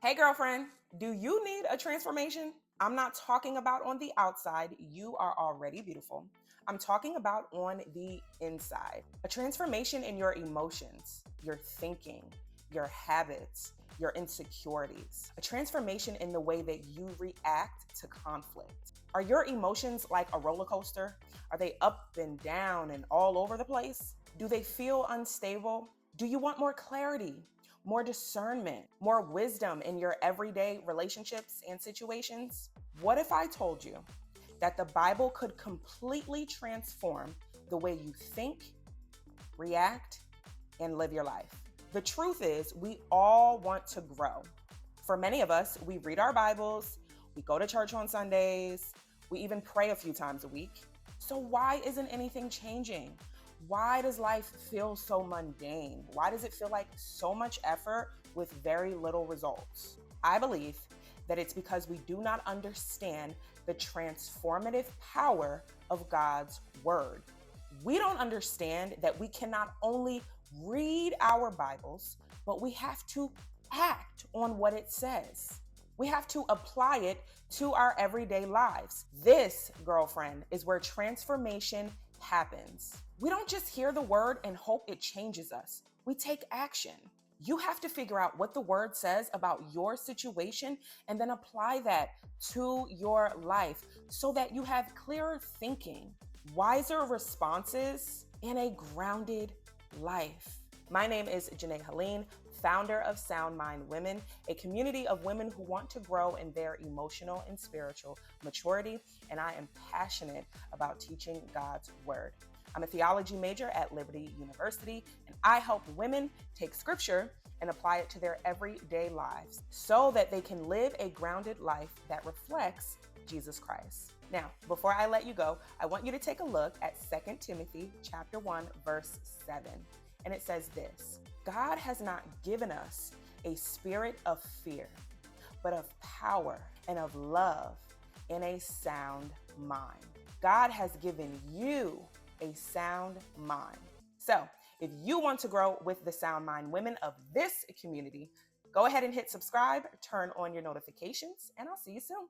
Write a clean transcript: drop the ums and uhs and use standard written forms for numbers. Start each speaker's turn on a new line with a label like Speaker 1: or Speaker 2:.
Speaker 1: Hey, girlfriend, do you need a transformation? I'm not talking about on the outside. You are already beautiful. I'm talking about on the inside. A transformation in your emotions, your thinking, your habits, your insecurities. A transformation in the way that you react to conflict. Are your emotions like a roller coaster? Are they up and down and all over the place? Do they feel unstable? Do you want more clarity, more discernment, more wisdom in your everyday relationships and situations? What if I told you that the Bible could completely transform the way you think, react, and live your life? The truth is, we all want to grow. For many of us, we read our Bibles, we go to church on Sundays, we even pray a few times a week. So why isn't anything changing? Why does life feel so mundane? Why does it feel like so much effort with very little results? I believe that it's because we do not understand the transformative power of God's word. We don't understand that we can not only read our Bibles, but we have to act on what it says. We have to apply it to our everyday lives. This, girlfriend, is where transformation happens. We don't just hear the word and hope it changes us. We take action. You have to figure out what the word says about your situation and then apply that to your life so that you have clearer thinking, wiser responses, and a grounded life. My name is Janae Helene, founder of Sound Mind Women, a community of women who want to grow in their emotional and spiritual maturity, and I am passionate about teaching God's word. I'm a theology major at Liberty University, and I help women take scripture and apply it to their everyday lives so that they can live a grounded life that reflects Jesus Christ. Now, before I let you go, I want you to take a look at 2 Timothy chapter 1, verse 7. And it says this: God has not given us a spirit of fear, but of power and of love and a sound mind. God has given you a sound mind. So if you want to grow with the Sound Mind women of this community, go ahead and hit subscribe, turn on your notifications, and I'll see you soon.